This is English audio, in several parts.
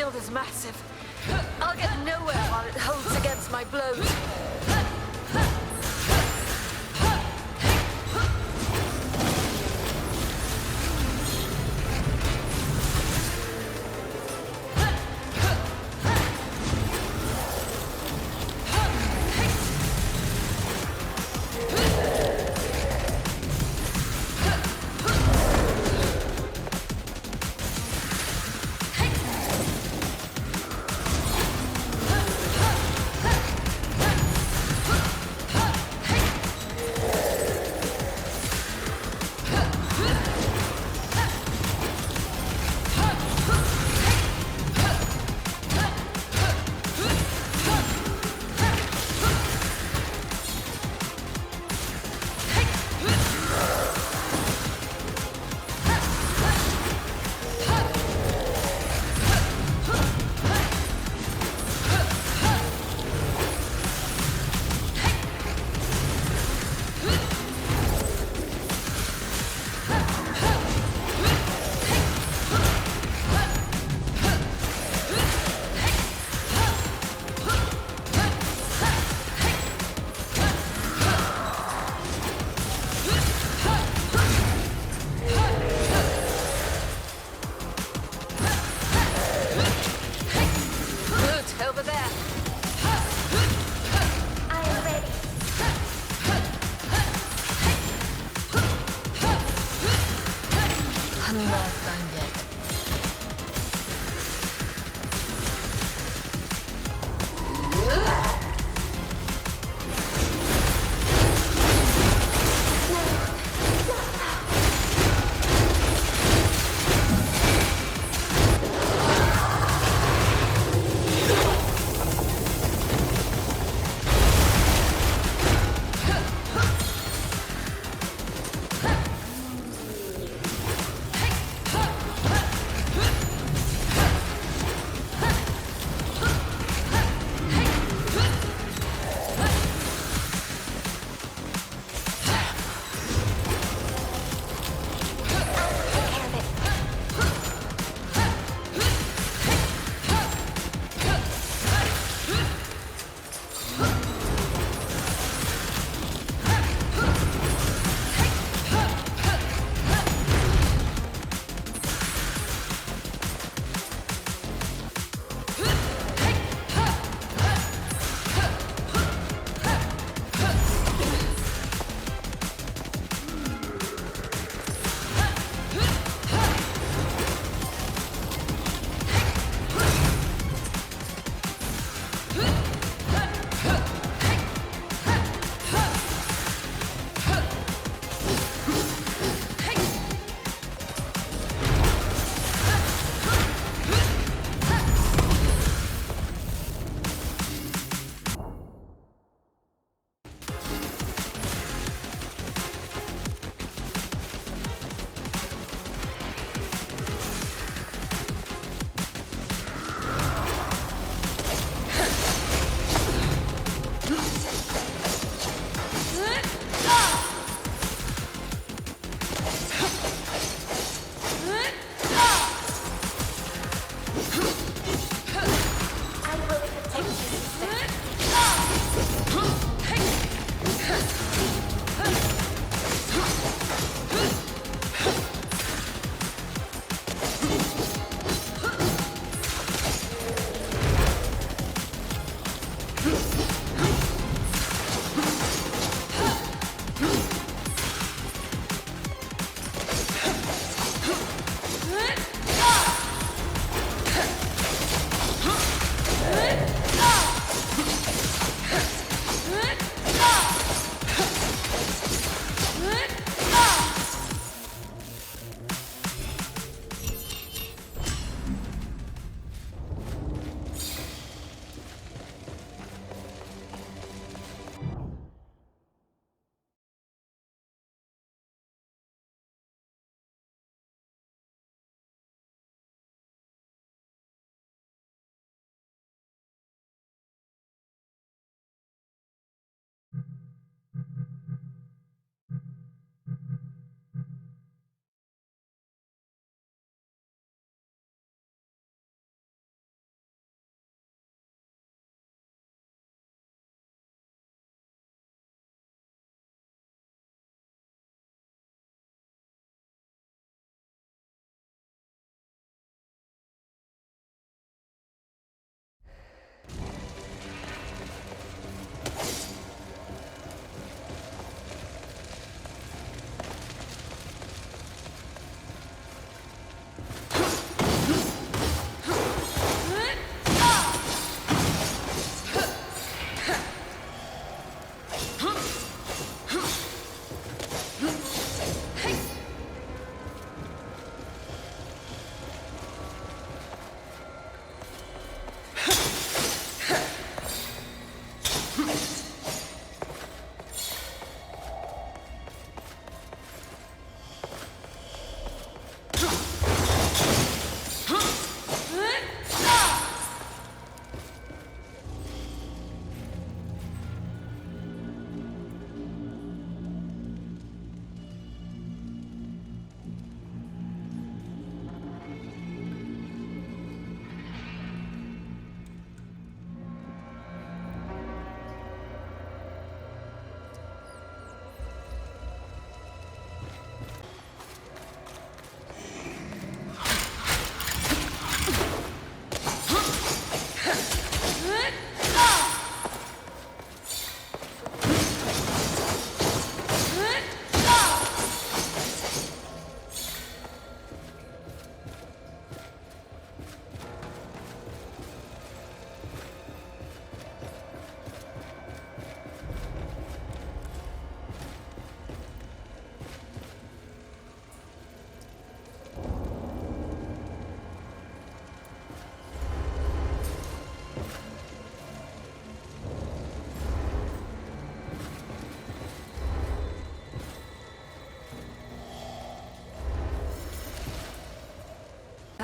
shield is massive. I'll get nowhere while it holds against my blows.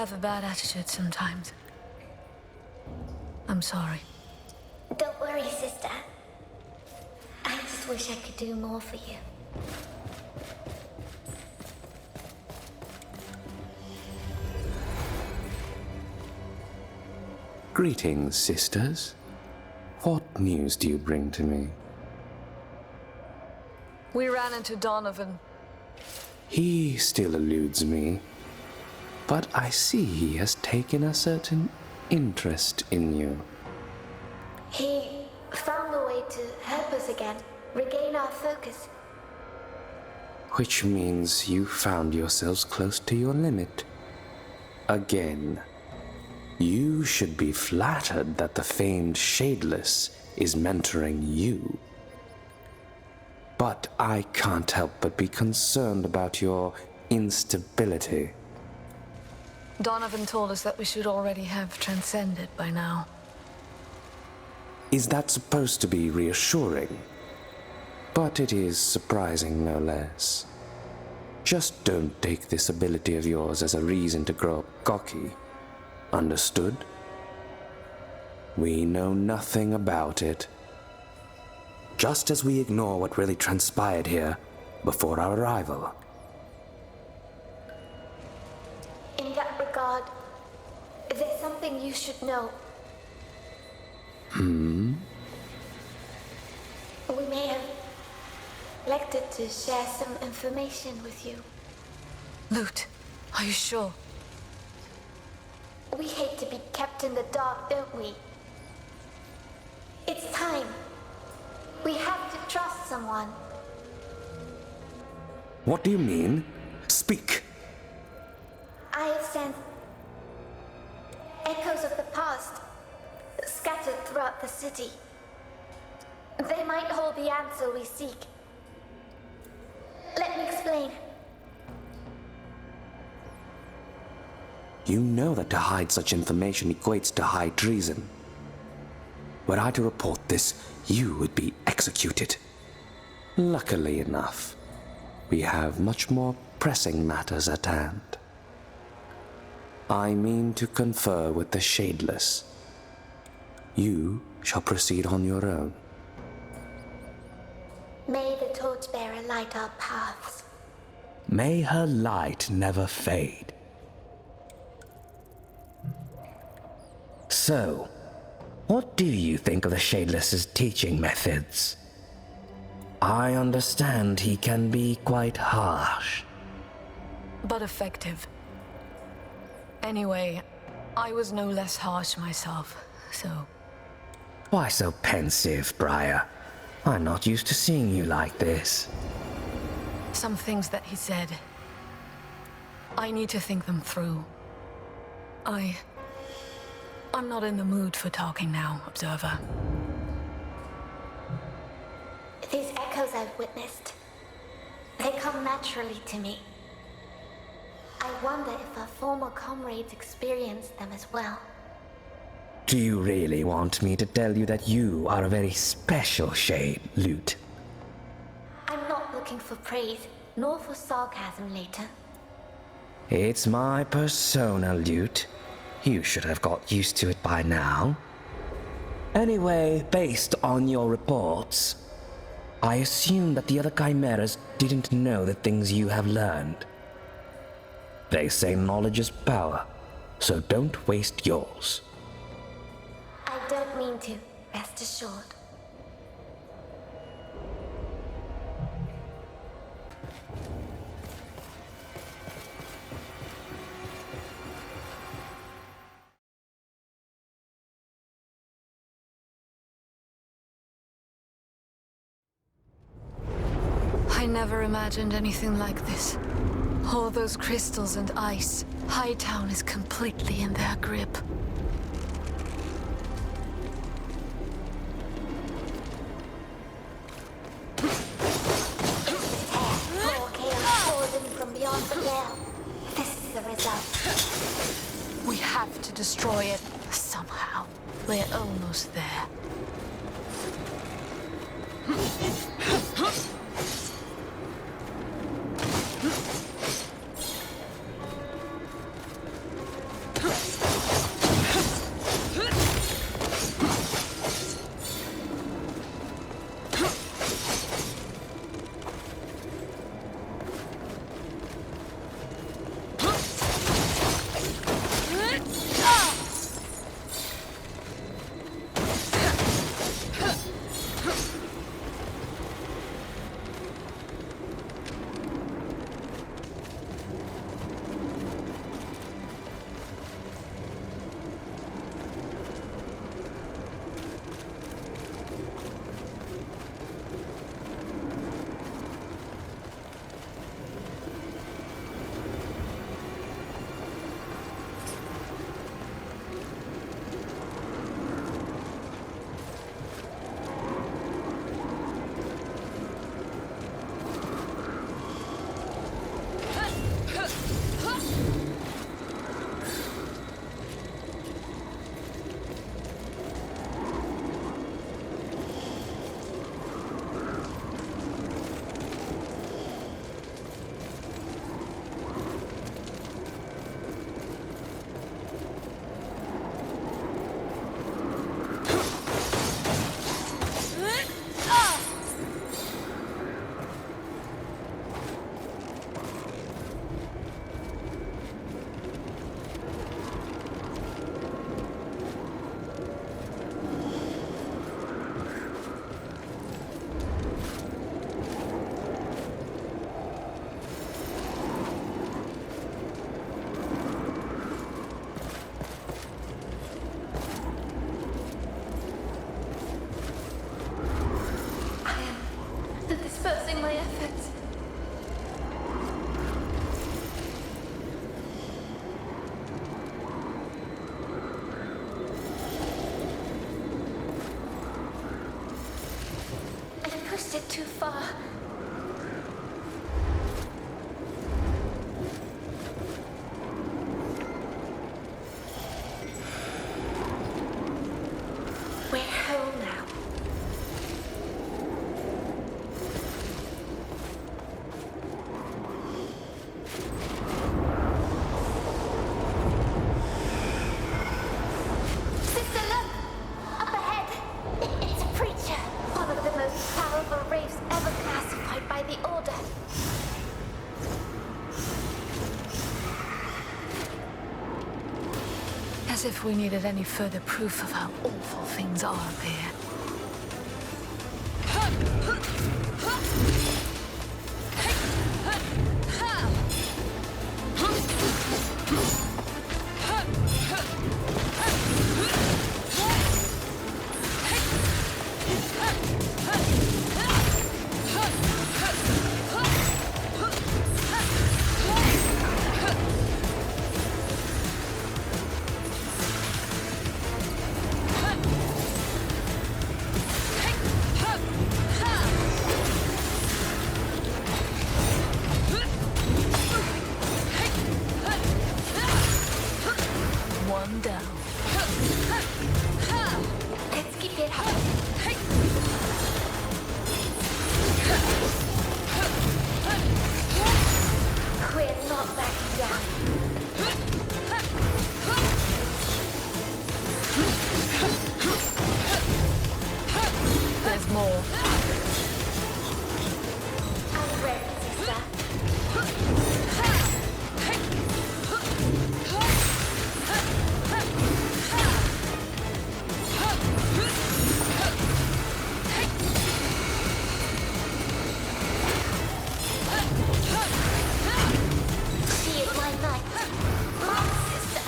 have a bad attitude sometimes. I'm sorry. Don't worry, sister. I just wish I could do more for you. Greetings, sisters. What news do you bring to me? We ran into Donovan. He still eludes me, but I see he has taken a certain interest in you. He found a way to help us again, regain our focus. Which means you found yourselves close to your limit. Again. You should be flattered that the famed Shadeless is mentoring you. But I can't help but be concerned about your instability. Donovan told us that we should already have transcended by now. Is that supposed to be reassuring? But it is surprising no less. Just don't take this ability of yours as a reason to grow cocky. Understood? We know nothing about it. Just as we ignore what really transpired here before our arrival. In that regard, there's something you should know. We may have elected to share some information with you. Lute, are you sure? We hate to be kept in the dark, don't we? It's time. We have to trust someone. What do you mean? Speak! I have sensed echoes of the past scattered throughout the city. They might hold the answer we seek. Let me explain. You know that to hide such information equates to high treason. Were I to report this, you would be executed. Luckily enough, we have much more pressing matters at hand. I mean to confer with the Shadeless. You shall proceed on your own. May the torchbearer light our paths. May her light never fade. So, what do you think of the Shadeless's teaching methods? I understand he can be quite harsh. But effective. Anyway, I was no less harsh myself, so... Why so pensive, Briar? I'm not used to seeing you like this. Some things that he said... I need to think them through. I'm not in the mood for talking now, Observer. These echoes I've witnessed, they come naturally to me. I wonder if our former comrades experienced them as well. Do you really want me to tell you that you are a very special shade, Lute? I'm not looking for praise, nor for sarcasm, Layton. It's my persona, Lute. You should have got used to it by now. Anyway, based on your reports, I assume that the other chimeras didn't know the things you have learned. They say knowledge is power, so don't waste yours. I don't mean to, rest assured. I never imagined anything like this. All those crystals and ice. Hightown is completely in their grip. More chaos pours in from beyond the veil. This is the result. We have to destroy it somehow. We're almost there. dispersing my efforts. I pushed it too far. We're home now. Sister, look! Up ahead! It's a preacher! One of the most powerful wraiths ever classified by the Order. As if we needed any further proof of how awful things are up here. One down. Let's keep it up. We're not backing down. There's more. I'm ready, sister. She is my knight. My sister.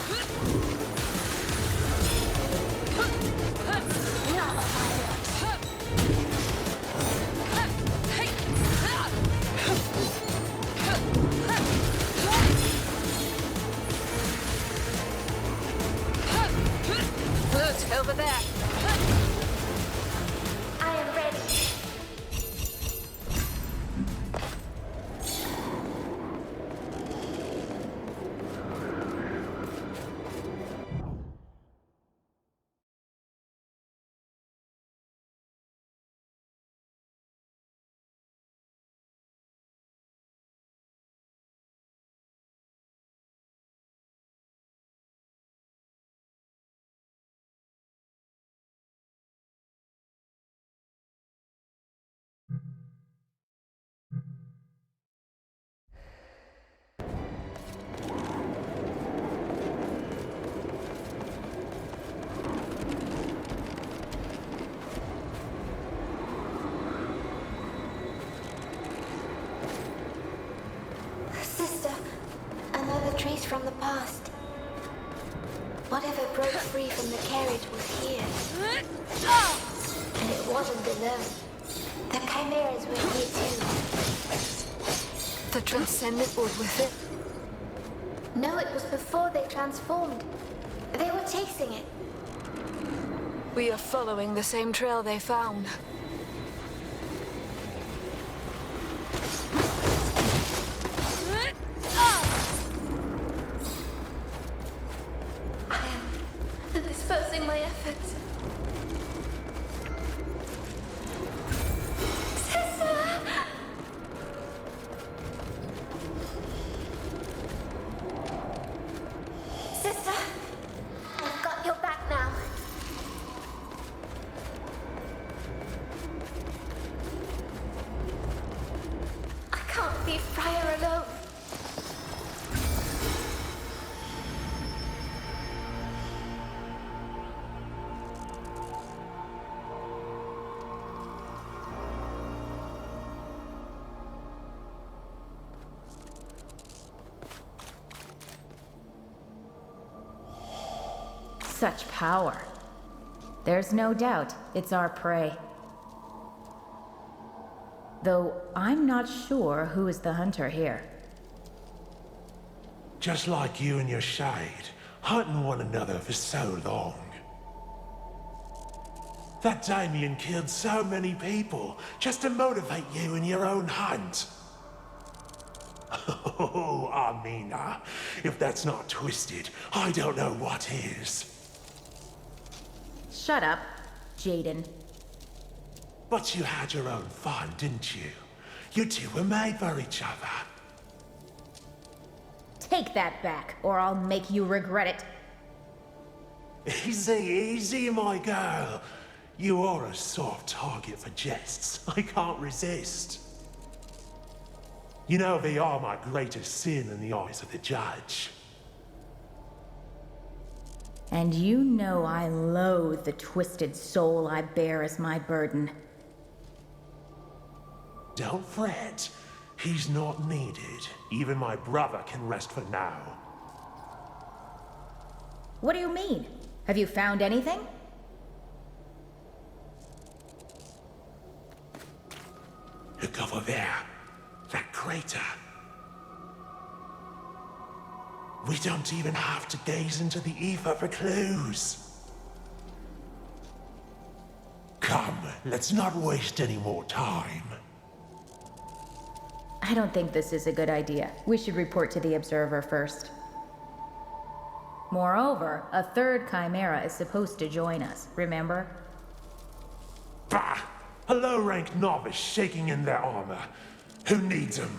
Not a fighter. Look, over there. I am ready. Sister, another trace from the past. Whatever broke free from the carriage was here. And it wasn't alone. The chimeras were here too. The Transcendent wood with it. No, it was before they transformed. They were chasing it. We are following the same trail they found. I am dispersing my efforts. Sister! Sister, I've got your back now. I can't leave Friar alone. Such power. There's no doubt it's our prey. Though I'm not sure who is the hunter here. Just like you and your shade, hunting one another for so long. That Damien killed so many people just to motivate you in your own hunt. Oh, Amina, if that's not twisted, I don't know what is. Shut up, Jaden. But you had your own fun, didn't you? You two were made for each other. Take that back, or I'll make you regret it. Easy, easy, my girl. You are a soft target for jests. I can't resist. You know they are my greatest sin in the eyes of the judge. And you know I loathe the twisted soul I bear as my burden. Don't fret. He's not needed. Even my brother can rest for now. What do you mean? Have you found anything? Look over there. That crater. We don't even have to gaze into the ether for clues. Come, let's not waste any more time. I don't think this is a good idea. We should report to the Observer first. Moreover, a third Chimera is supposed to join us, remember? Bah! A low-ranked novice shaking in their armor. Who needs them?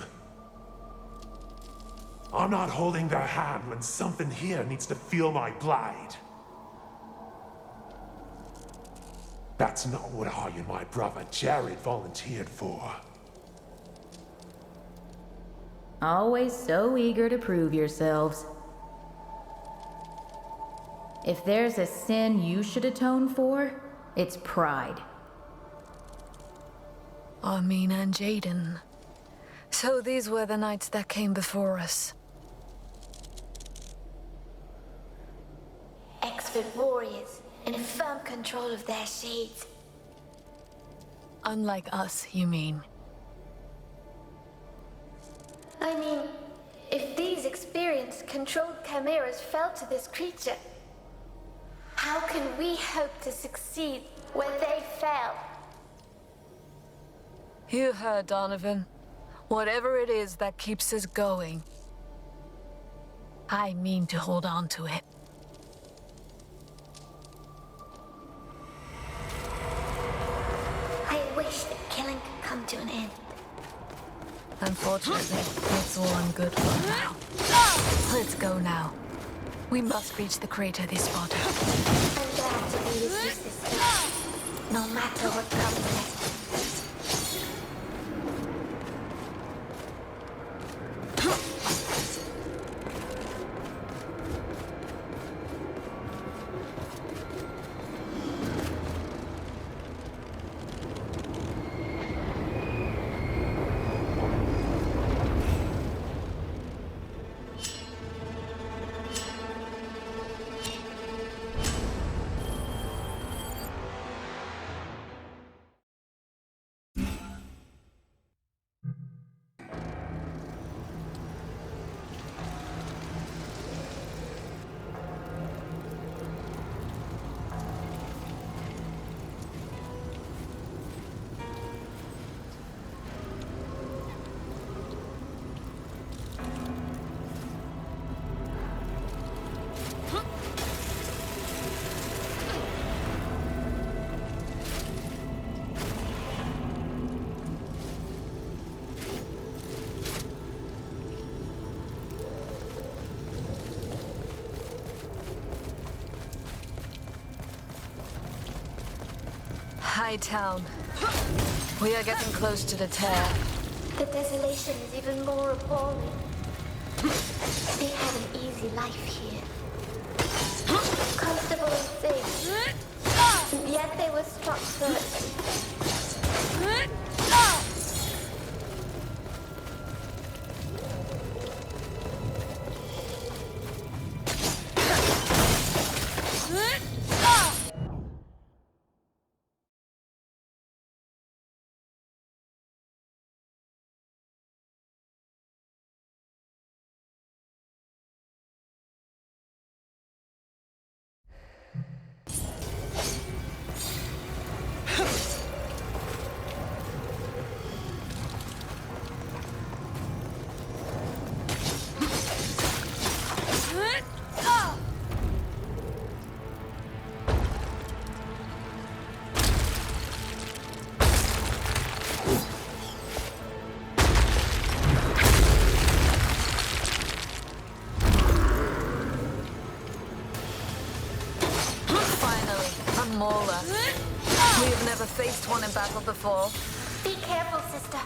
I'm not holding their hand when something here needs to feel my blade. That's not what I and my brother Jared volunteered for. Always so eager to prove yourselves. If there's a sin you should atone for, it's pride. Amina and Jaden. So these were the knights that came before us. Expert warriors in firm control of their shades. Unlike us, you mean? I mean, if these experienced, controlled chimeras fell to this creature, how can we hope to succeed where they fell? You heard, Donovan. Whatever it is that keeps us going, I mean to hold on to it. I wish that killing could come to an end. Unfortunately, it's all I'm good for now. Let's go now. We must reach the crater they spotted. I'm glad to be with you, sister. No matter what comes next. High town. We are getting close to the tear. The desolation is even more appalling. They had an easy life here. Comfortable and safe. And yet they were struck first. Never faced one in battle before. Be careful, sister.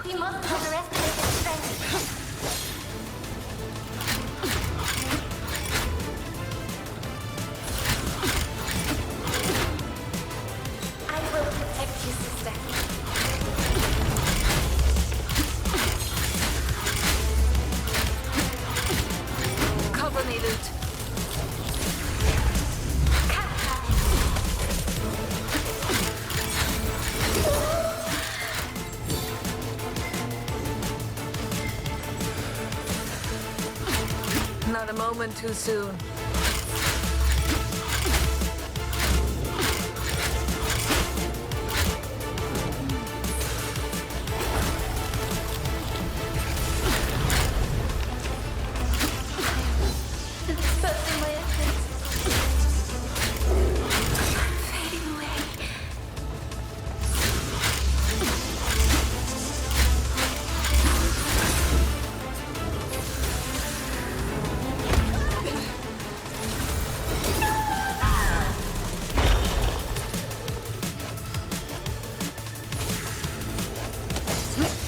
We mustn't underestimate its strength. I will protect you, sister. Cover me, Loot. Not a moment too soon. Exposing my essence. Fading away.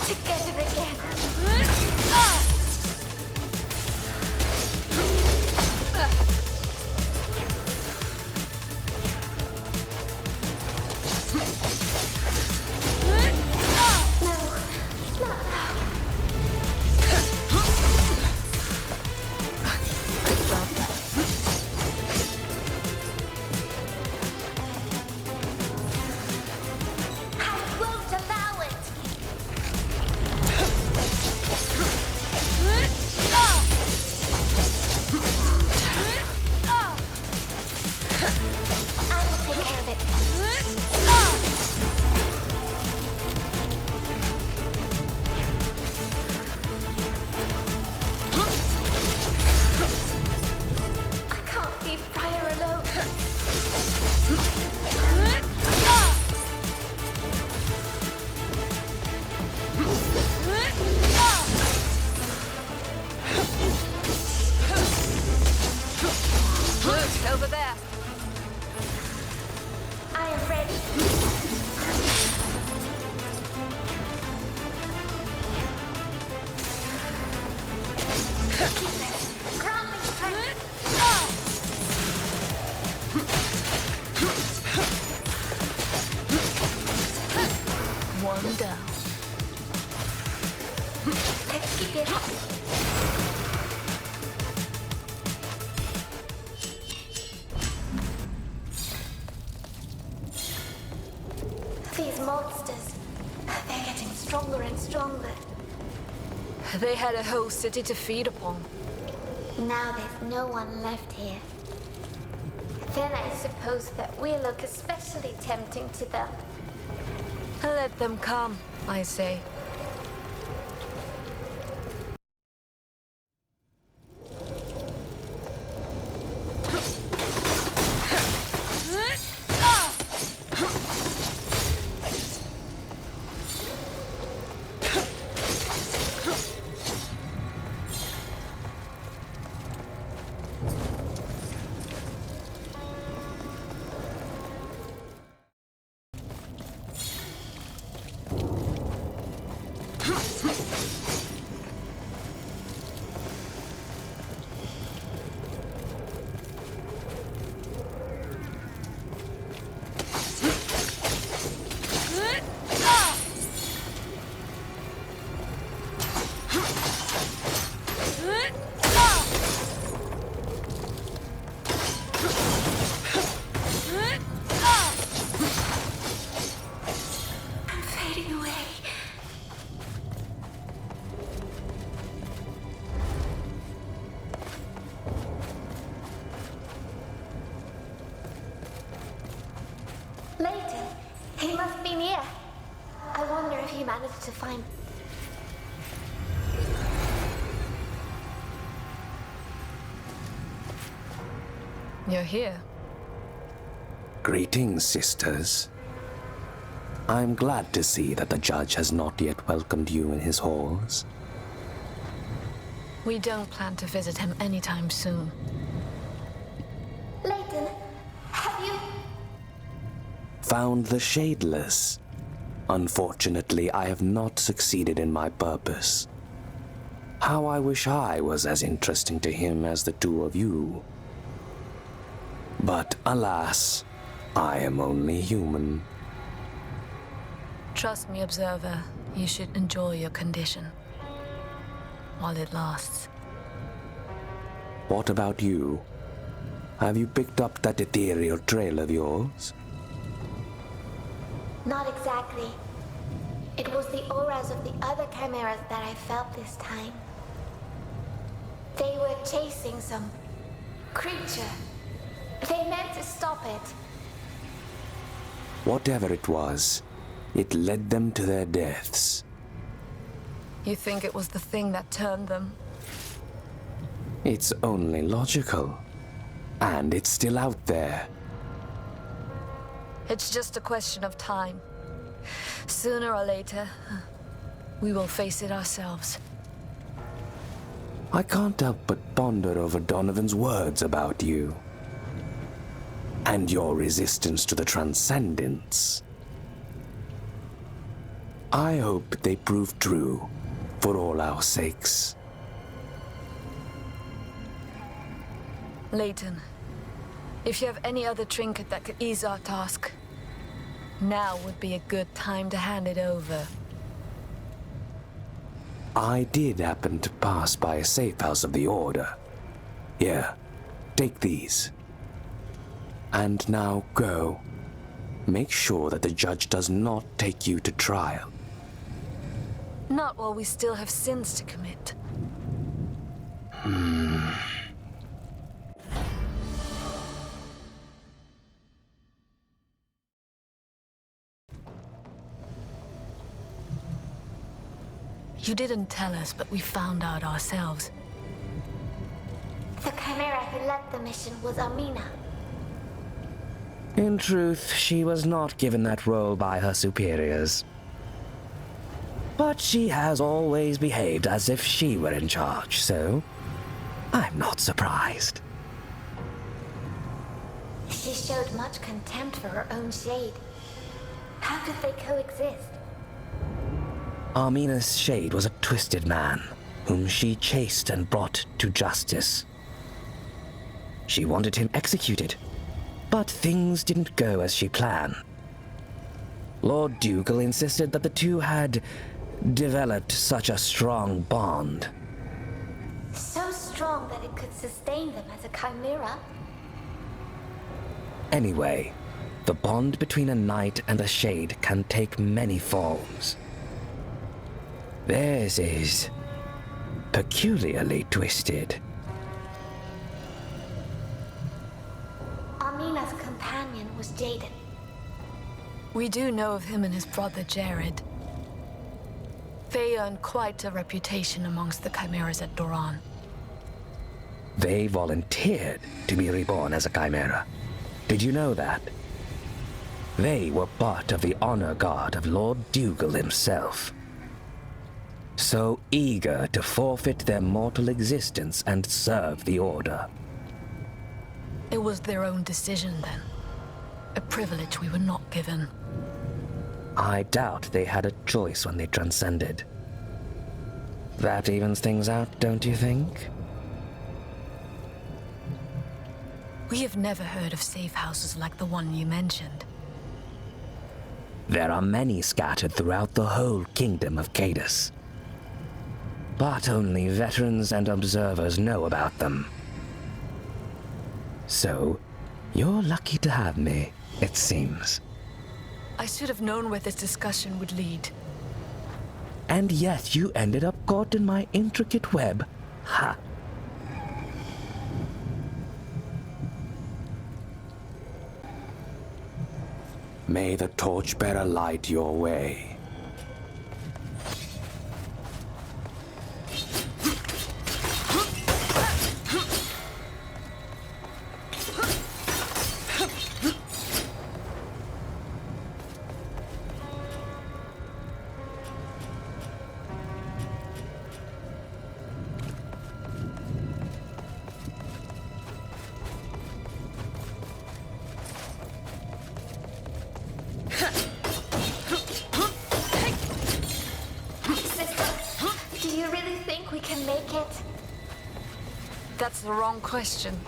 Together again. I won't allow it. I will take care of it. I can't leave fire alone. Loot, over there. I am ready. Grounding strength. One down. Let's keep it up. These monsters, they're getting stronger and stronger. They had a whole city to feed upon. Now there's no one left here. Then I suppose that we look especially tempting to them. Let them come, I say. I'm fading away. Layton, he must be near. I wonder if he managed to find. You're here. Greetings, sisters. I'm glad to see that the judge has not yet welcomed you in his halls. We don't plan to visit him anytime soon. Layton, have you found the Shadeless. Unfortunately, I have not succeeded in my purpose. How I wish I was as interesting to him as the two of you. But alas, I am only human. Trust me, Observer. You should enjoy your condition. While it lasts. What about you? Have you picked up that ethereal trail of yours? Not exactly. It was the auras of the other chimeras that I felt this time. They were chasing some creature. They meant to stop it. Whatever it was, it led them to their deaths. You think it was the thing that turned them? It's only logical. And it's still out there. It's just a question of time. Sooner or later, we will face it ourselves. I can't help but ponder over Donovan's words about you. And your resistance to the Transcendence. I hope they prove true, for all our sakes. Layton, if you have any other trinket that could ease our task, now would be a good time to hand it over. I did happen to pass by a safe house of the Order. Here, take these. And now go. Make sure that the judge does not take you to trial. Not while we still have sins to commit. You didn't tell us, but we found out ourselves. The chimera who led the mission was Amina. In truth, she was not given that role by her superiors. But she has always behaved as if she were in charge, so I'm not surprised. She showed much contempt for her own shade. How could they coexist? Armina's shade was a twisted man, whom she chased and brought to justice. She wanted him executed, but things didn't go as she planned. Lord Dougal insisted that the two had developed such a strong bond. So strong that it could sustain them as a chimera. Anyway, the bond between a knight and a shade can take many forms. Theirs is peculiarly twisted. Amina's companion was Jaden. We do know of him and his brother Jared. They earned quite a reputation amongst the chimeras at Doran. They volunteered to be reborn as a chimera. Did you know that? They were part of the honor guard of Lord Dougal himself. So eager to forfeit their mortal existence and serve the Order. It was their own decision then. A privilege we were not given. I doubt they had a choice when they transcended. That evens things out, don't you think? We have never heard of safe houses like the one you mentioned. There are many scattered throughout the whole kingdom of Cadus. But only veterans and observers know about them. So, you're lucky to have me, it seems. I should have known where this discussion would lead. And yet you ended up caught in my intricate web. Ha! May the torchbearer light your way. That's the wrong question.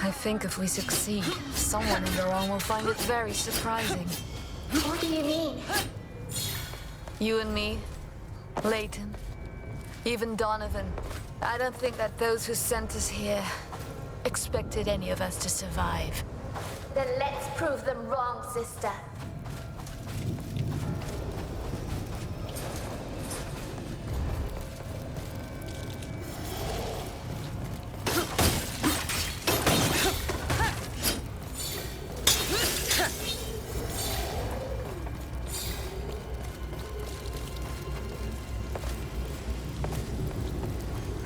I think if we succeed, someone in the realm will find it very surprising. What do you mean? You and me, Layton, even Donovan. I don't think that those who sent us here expected any of us to survive. Then let's prove them wrong, sister.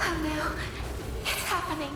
Oh no, it's happening.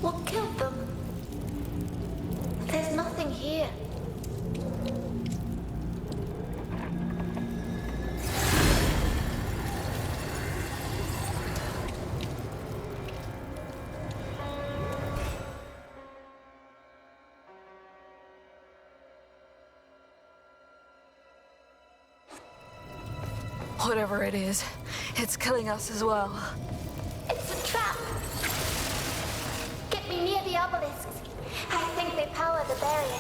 What killed them? There's nothing here. Whatever it is, it's killing us as well. It's a trap. Get me near the obelisks. I think they power the barrier.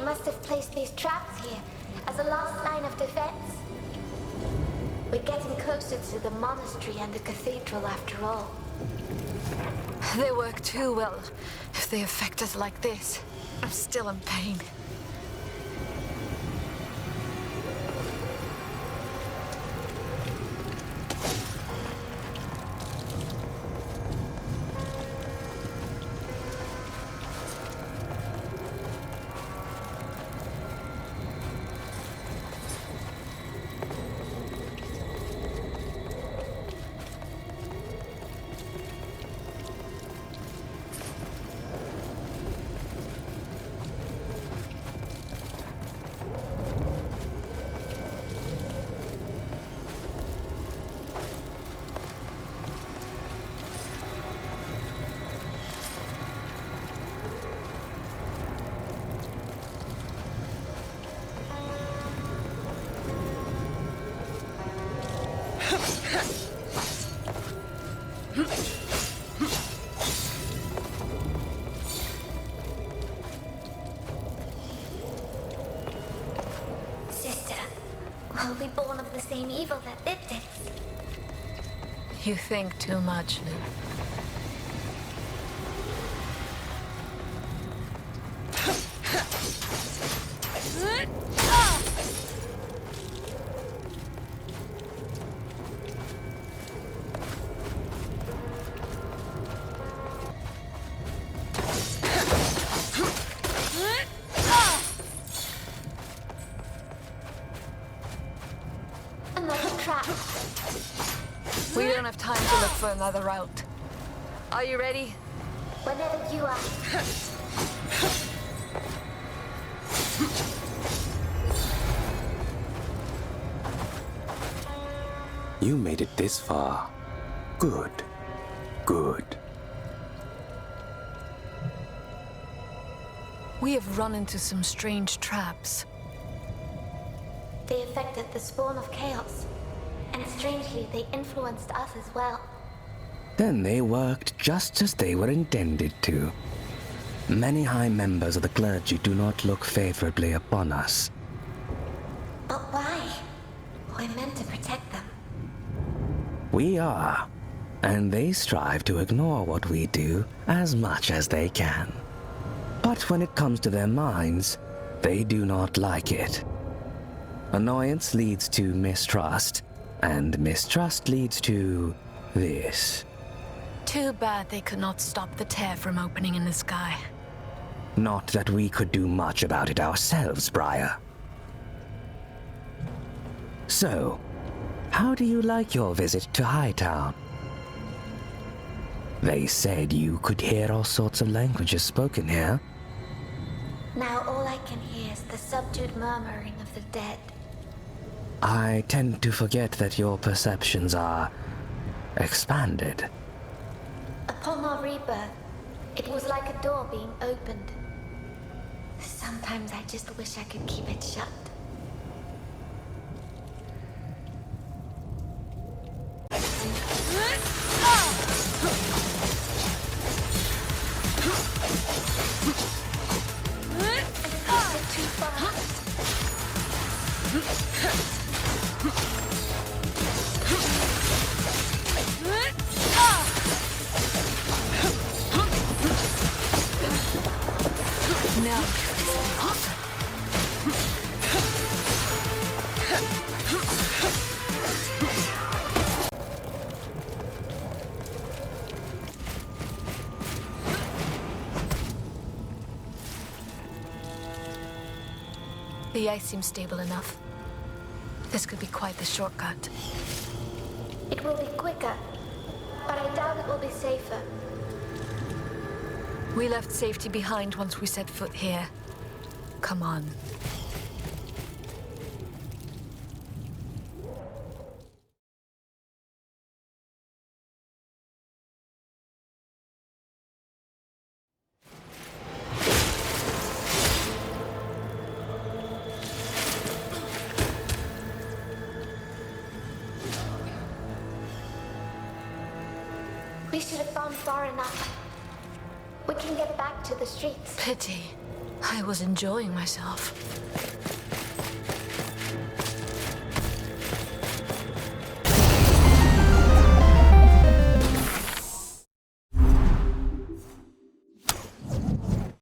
Must have placed these traps here as a last line of defense. We're getting closer to the monastery and the cathedral after all. They work too well if they affect us like this. I'm still in pain. We'll be born of the same evil that did this. You think too much, Lou. We don't have time to look for another route. Are you ready? Whenever you are. You made it this far. Good. Good. We have run into some strange traps. They affected the spawn of chaos. And strangely, they influenced us as well. Then they worked just as they were intended to. Many high members of the clergy do not look favorably upon us. But why? We're meant to protect them. We are, and they strive to ignore what we do as much as they can. But when it comes to their minds, they do not like it. Annoyance leads to mistrust, and mistrust leads to this. Too bad they could not stop the tear from opening in the sky. Not that we could do much about it ourselves, Briar. So, how do you like your visit to Hightown? They said you could hear all sorts of languages spoken here. Now all I can hear is the subdued murmuring of the dead. I tend to forget that your perceptions are expanded. Upon our rebirth, it was like a door being opened. Sometimes I just wish I could keep it shut. Too fast. Now, the ice seems stable enough. This could be quite the shortcut. It will be quicker, but I doubt it will be safer. We left safety behind once we set foot here. Come on. We should have gone far enough. We can get back to the streets. Pity. I was enjoying myself.